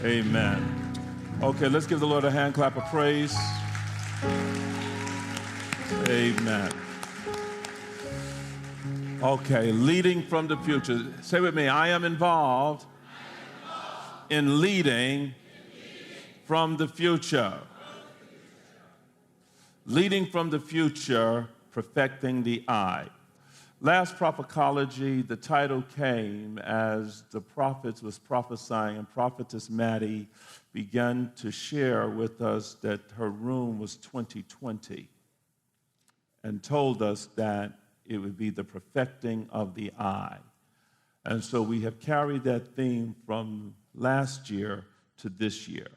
Amen. Okay, let's give the Lord a hand clap of praise. Amen. Okay, leading from the future. Say with me, I am involved in leading from the future. Leading from the future, perfecting the I. Last Prophecology, the title came as the prophets was prophesying, and Prophetess Maddie began to share with us that her room was 2020 and told us that it would be the perfecting of the I. And so we have carried that theme from last year to this year.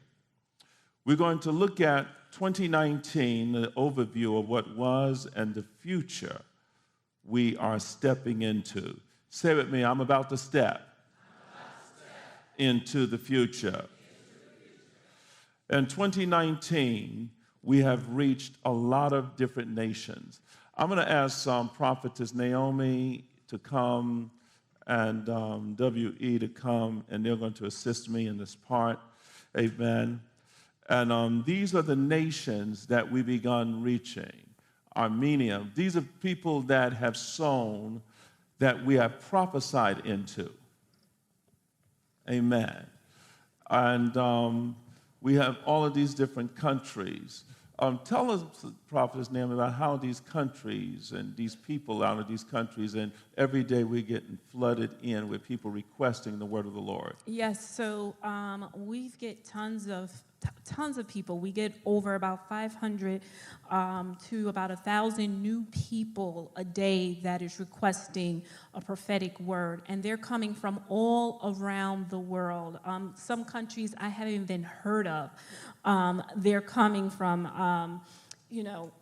We're going to look at 2019, an overview of what was and the future we are stepping into. Say with me, I'm about to step into the future. In 2019, we have reached a lot of different nations. I'm going to ask Prophetess Naomi to come and W.E. to come, and they're going to assist me in this part. Amen. And these are the nations that we begun reaching. Armenia. These are people that have sown, that we have prophesied into. Amen. And we have all of these different countries. Tell us, Prophetess Naomi, about how these countries and these people out of these countries, and every day we're getting flooded in with people requesting the word of the Lord. Yes, so we get tons of people. We get over about 500 to about 1,000 new people a day that is requesting a prophetic word, and they're coming from all around the world. Some countries I haven't even heard of. They're coming from,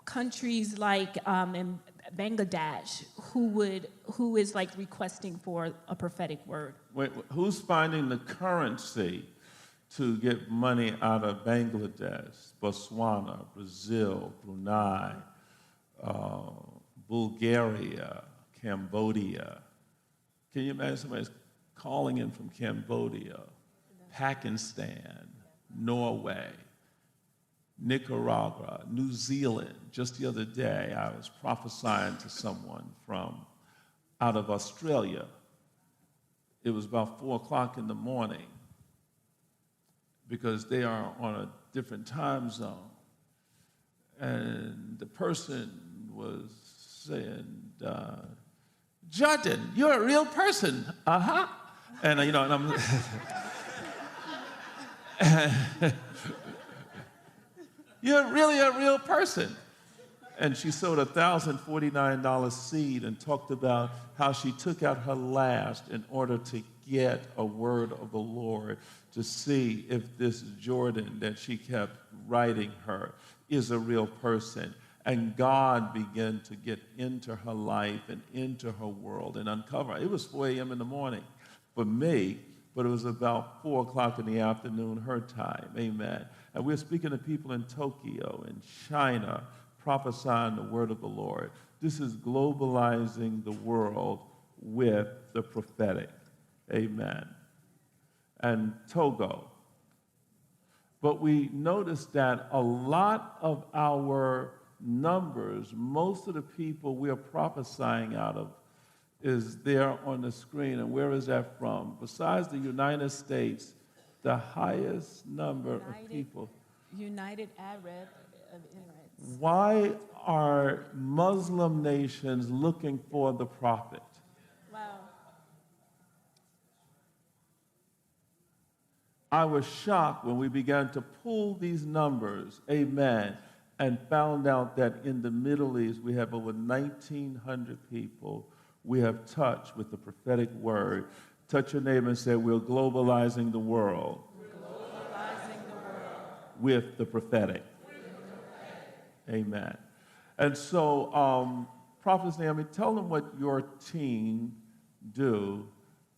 countries like in Bangladesh, who is like requesting for a prophetic word. Wait, who's finding the currency to get money out of Bangladesh, Botswana, Brazil, Brunei, Bulgaria, Cambodia? Can you imagine somebody's calling in from Cambodia, Pakistan, Norway, Nicaragua, New Zealand? Just the other day, I was prophesying to someone from out of Australia. It was about 4 o'clock in the morning because they are on a different time zone. And the person was saying, Jordan, you're a real person. Uh-huh. And, and I'm... You're really a real person. And she sowed a $1,049 seed and talked about how she took out her last in order to get a word of the Lord, to see if this Jordan that she kept writing her is a real person. And God began to get into her life and into her world and uncover. It was 4 a.m. in the morning for me, but it was about 4 o'clock in the afternoon her time. Amen. And we're speaking to people in Tokyo and China, prophesying the word of the Lord. This is globalizing the world with the prophetic. Amen. And Togo. But we noticed that a lot of our numbers, most of the people we are prophesying out of, is there on the screen. And where is that from? Besides the United States, the highest number of people. United Arab Emirates. Why are Muslim nations looking for the prophet? Wow. I was shocked when we began to pull these numbers, amen, and found out that in the Middle East we have over 1,900 people we have touched with the prophetic word. Touch your neighbor and say, we're globalizing the world. We're globalizing the world. With the prophetic. Amen. And so, Prophet Naomi, tell them what your team do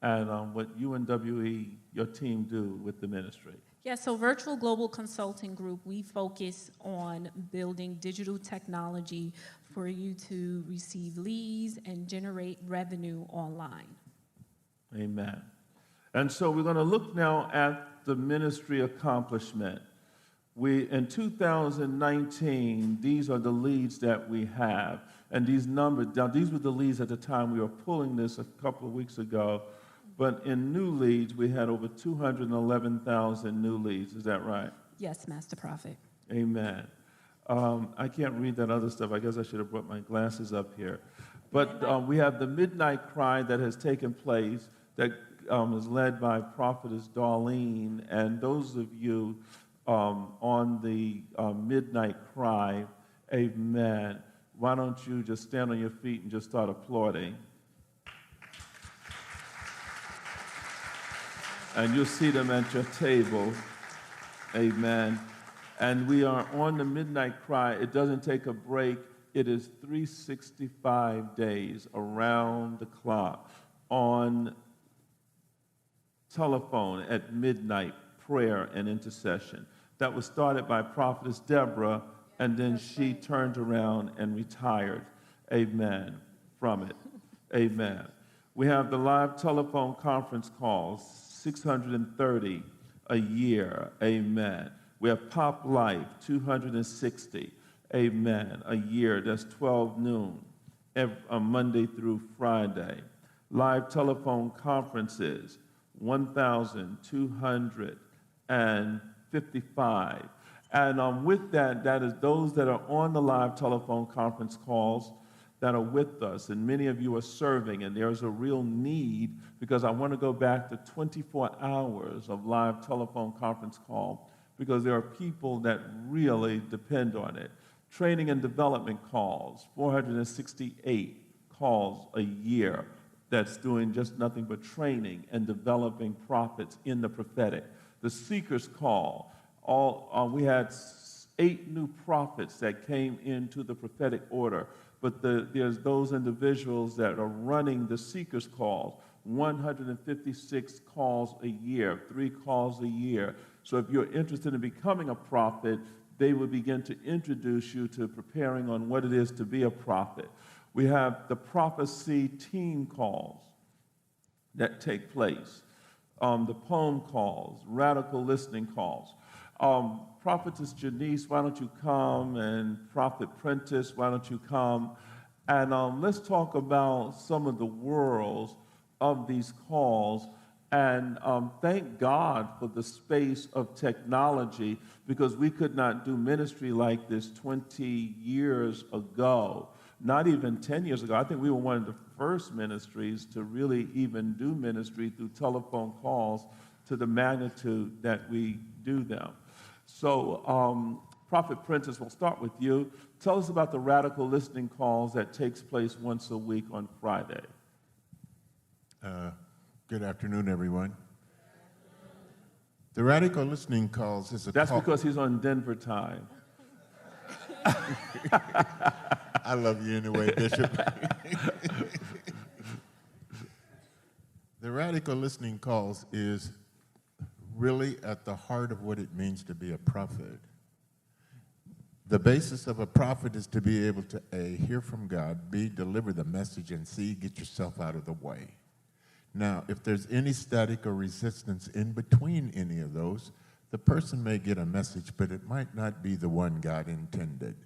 and what you and W.E., your team, do with the ministry. Yeah, so Virtual Global Consulting Group, we focus on building digital technology for you to receive leads and generate revenue online. Amen. And so we're going to look now at the ministry accomplishment. In 2019, these are the leads that we have. And these numbers, now these were the leads at the time we were pulling this a couple of weeks ago. But in new leads, we had over 211,000 new leads. Is that right? Yes, Master Prophet. Amen. I can't read that other stuff. I guess I should have brought my glasses up here. But we have the midnight cry that has taken place that is led by Prophetess Darlene. And those of you on the midnight cry, amen, why don't you just stand on your feet and just start applauding? And you'll see them at your table, amen. And we are on the midnight cry. It doesn't take a break. It is 365 days around the clock on telephone at midnight, prayer and intercession. That was started by Prophetess Deborah, and then she turned around and retired, amen, from it, amen. We have the live telephone conference calls, 630 a year, amen. We have Pop Life, 260, amen, a year. That's 12 noon, Monday through Friday. Live telephone conferences, 1,255. And with that, that is those that are on the live telephone conference calls that are with us. And many of you are serving, and there's a real need, because I want to go back to 24 hours of live telephone conference call, because there are people that really depend on it. Training and development calls, 468 calls a year. That's doing just nothing but training and developing prophets in the prophetic. The Seekers Call, we had 8 new prophets that came into the prophetic order, but there's those individuals that are running the Seekers Calls, 156 calls a year, 3 calls a year. So if you're interested in becoming a prophet, they will begin to introduce you to preparing on what it is to be a prophet. We have the prophecy team calls that take place, the poem calls, radical listening calls. Prophetess Janice, why don't you come? And Prophet Prentice, why don't you come? And let's talk about some of the worlds of these calls. And thank God for the space of technology, because we could not do ministry like this 20 years ago. Not even 10 years ago. I think we were one of the first ministries to really even do ministry through telephone calls to the magnitude that we do them. So, Prophet Prentice, we'll start with you. Tell us about the radical listening calls that takes place once a week on Friday. Good afternoon, everyone. The radical listening calls is a That's because he's on Denver time. I love you anyway, Bishop. The radical listening calls is really at the heart of what it means to be a prophet. The basis of a prophet is to be able to A, hear from God, B, deliver the message, and C, get yourself out of the way. Now, if there's any static or resistance in between any of those, the person may get a message, but it might not be the one God intended.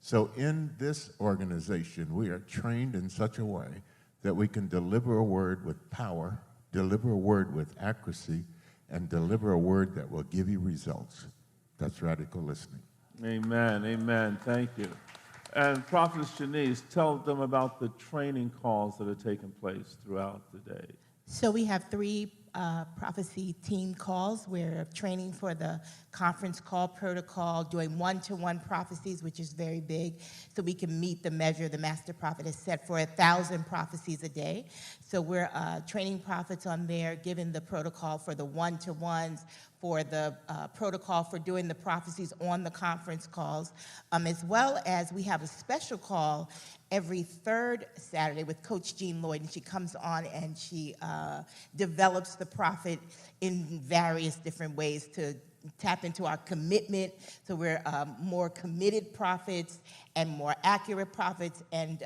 So in this organization, we are trained in such a way that we can deliver a word with power, deliver a word with accuracy, and deliver a word that will give you results. That's radical listening. Amen, amen. Thank you. And Prophetess Janice, tell them about the training calls that are taking place throughout the day. So we have 3 prophecy team calls. We're training for the conference call protocol, doing one-to-one prophecies, which is very big, so we can meet the measure the Master Prophet has set for 1,000 prophecies a day. So we're training prophets on there, giving the protocol for the one-to-ones, for the protocol for doing the prophecies on the conference calls, as well as we have a special call every 3rd Saturday with Coach Jean Lloyd, and she comes on and she develops the prophet in various different ways to tap into our commitment, so we're more committed prophets and more accurate prophets, and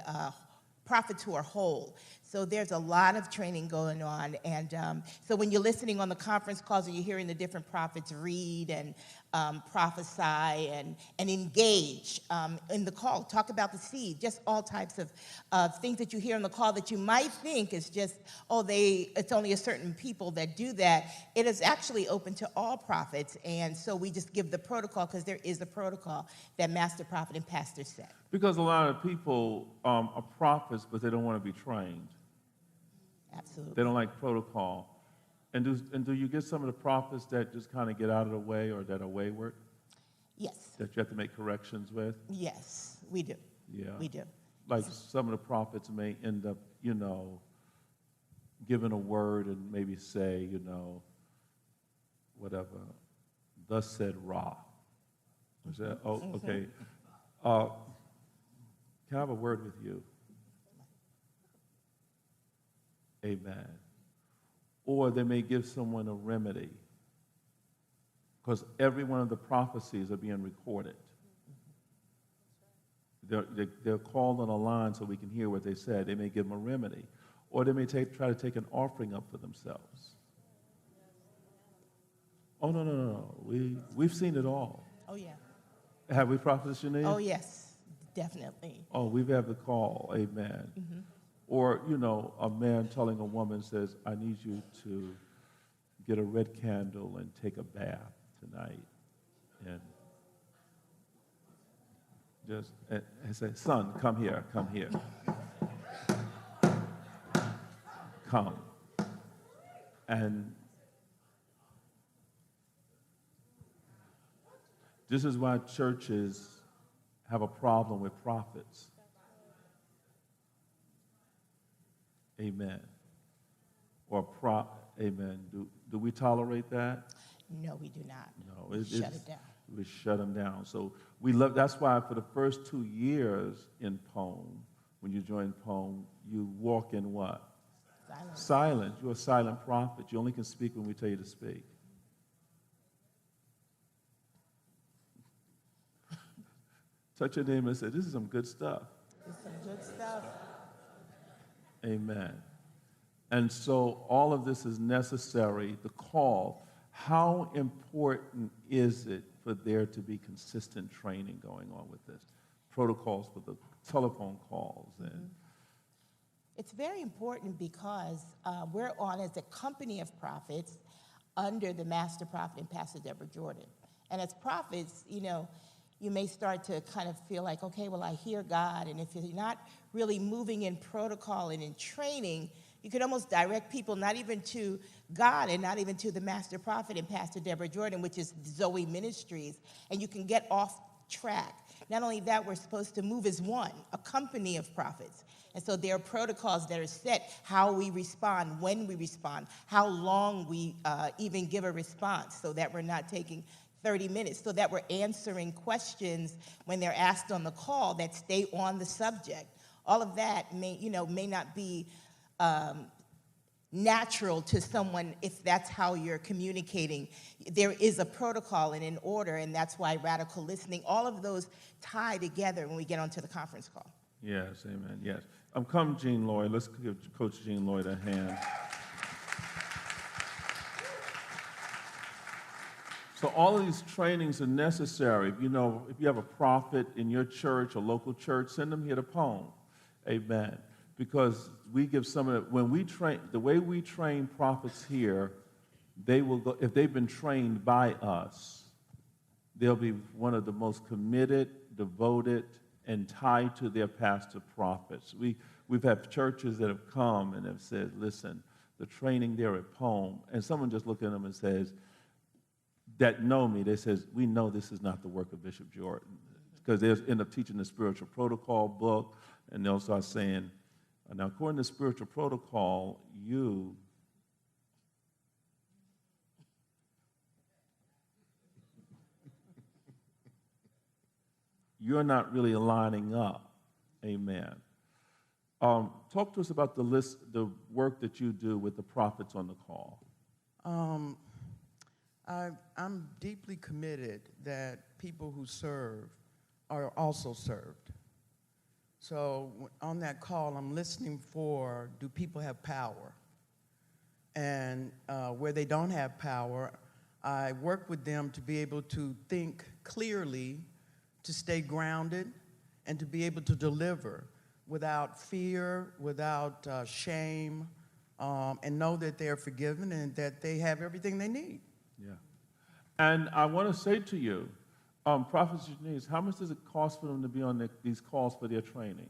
prophets who are whole. So there's a lot of training going on. And so when you're listening on the conference calls and you're hearing the different prophets read and prophesy and engage in the call, talk about the seed, just all types of things that you hear on the call that you might think is just, it's only a certain people that do that. It is actually open to all prophets. And so we just give the protocol because there is a protocol that Master Prophet and Pastor set. Because a lot of people are prophets, but they don't want to be trained. Absolutely. They don't like protocol. And do you get some of the prophets that just kind of get out of the way or that are wayward? Yes. That you have to make corrections with? Yes, we do. Yeah. We do. Like some of the prophets may end up, giving a word and maybe say, whatever, thus said Ra. Is that, okay. Can I have a word with you? Amen. Or they may give someone a remedy, because every one of the prophecies are being recorded. They're called on a line so we can hear what they said. They may give them a remedy, or they may try to take an offering up for themselves. Oh, no. We've seen it all. Oh, yeah. Have we, Prophetess Janine? Oh, yes, definitely. Oh, we've had the call, amen. Mm-hmm. Or, a man telling a woman says, I need you to get a red candle and take a bath tonight. And I say, son, come here. Come. And this is why churches have a problem with prophets. Amen. Amen. Do we tolerate that? No, we do not. No. Shut it down. We shut them down. So that's why for the first 2 years in POEM, when you join POEM, you walk in what? Silence. Silent. You're a silent prophet. You only can speak when we tell you to speak. Touch your neighbor and say, this is some good stuff. It's some good stuff. Amen. And so all of this is necessary. The call, how important is it for there to be consistent training going on with this? Protocols for the telephone calls. And It's very important because we're on as a company of prophets under the Master Prophet and Pastor Deborah Jordan. And as prophets, you may start to kind of feel like, okay, well, I hear God, and if you're not really moving in protocol and in training, you could almost direct people not even to God and not even to the Master Prophet and Pastor Deborah Jordan, which is Zoe Ministries, and you can get off track. Not only that, we're supposed to move as one, a company of prophets. And so there are protocols that are set, how we respond, when we respond, how long we even give a response, so that we're not taking 30 minutes, so that we're answering questions when they're asked on the call that stay on the subject. All of that may not be natural to someone if that's how you're communicating. There is a protocol and an order, and that's why radical listening, all of those tie together when we get onto the conference call. yes, amen, yes. Come, Jean Lloyd. Let's give Coach Jean Lloyd a hand. So all of these trainings are necessary. If you have a prophet in your church or local church, send them here to POEM. Amen. Because we give some of the way we train prophets here, they will go, if they've been trained by us, they'll be one of the most committed, devoted, and tied to their pastor prophets. We've had churches that have come and have said, listen, the training there at POEM, and someone just looked at them and says, that know me, they says, we know this is not the work of Bishop Jordan. Because they end up teaching the spiritual protocol book, and they'll start saying, now according to spiritual protocol, you're not really lining up. Amen. Talk to us about the work that you do with the prophets on the call. I'm deeply committed that people who serve are also served. So on that call, I'm listening for, do people have power? And where they don't have power, I work with them to be able to think clearly, to stay grounded, and to be able to deliver without fear, without shame, and know that they're forgiven and that they have everything they need. Yeah. And I want to say to you, Prophet Janice, how much does it cost for them to be on these calls for their training?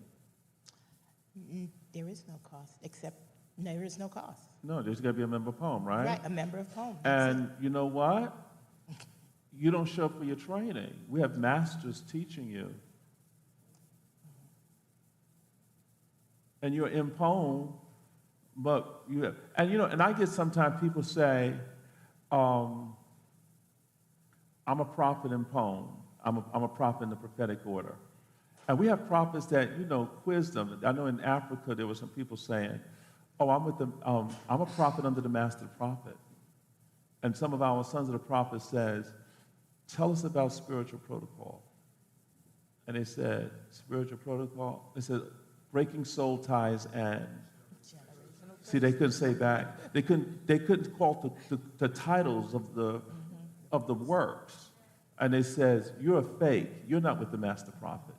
There is no cost, except there is no cost. No, there's got to be a member of POEM, right? Right, a member of home. And you know what? You don't show up for your training. We have masters teaching you. And you're in poem, but you have, and I get sometimes people say, I'm a prophet in poem. I'm a prophet in the prophetic order. And we have prophets that, quiz them. I know in Africa there were some people saying, oh, I'm a prophet under the master prophet. And some of our sons of the prophet says, tell us about spiritual protocol. And they said, spiritual protocol? They said, breaking soul ties and, see, they couldn't say that. They couldn't call the titles of the works. And they says, you're a fake. You're not with the master prophet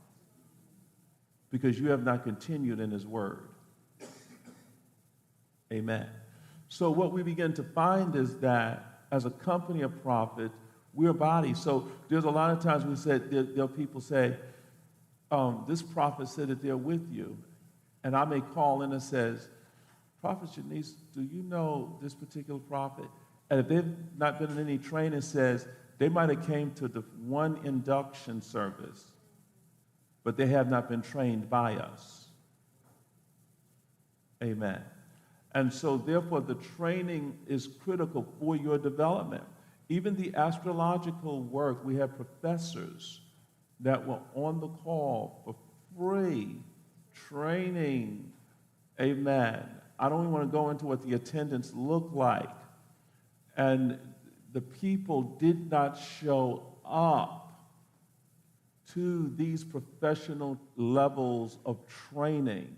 because you have not continued in his word. Amen. So what we begin to find is that as a company of prophets, we're a body. So there's a lot of times we said, there'll people say, this prophet said that they're with you. And I may call in and says, Prophet Janice, do you know this particular prophet? And if they've not been in any training, says they might have came to the one induction service, but they have not been trained by us. Amen. And so therefore the training is critical for your development. Even the astrological work, we have professors that were on the call for free training. Amen. I don't even want to go into what the attendance looked like. And the people did not show up to these professional levels of training.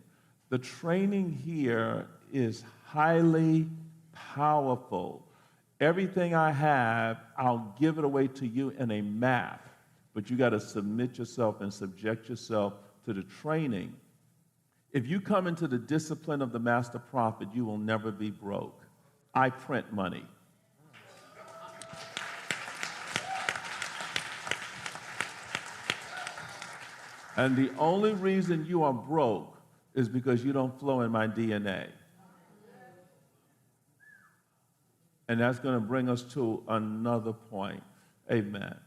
The training here is highly powerful. Everything I have, I'll give it away to you in a map, but you got to submit yourself and subject yourself to the training. If you come into the discipline of the master prophet, you will never be broke. I print money. And the only reason you are broke is because you don't flow in my DNA. And that's going to bring us to another point. Amen.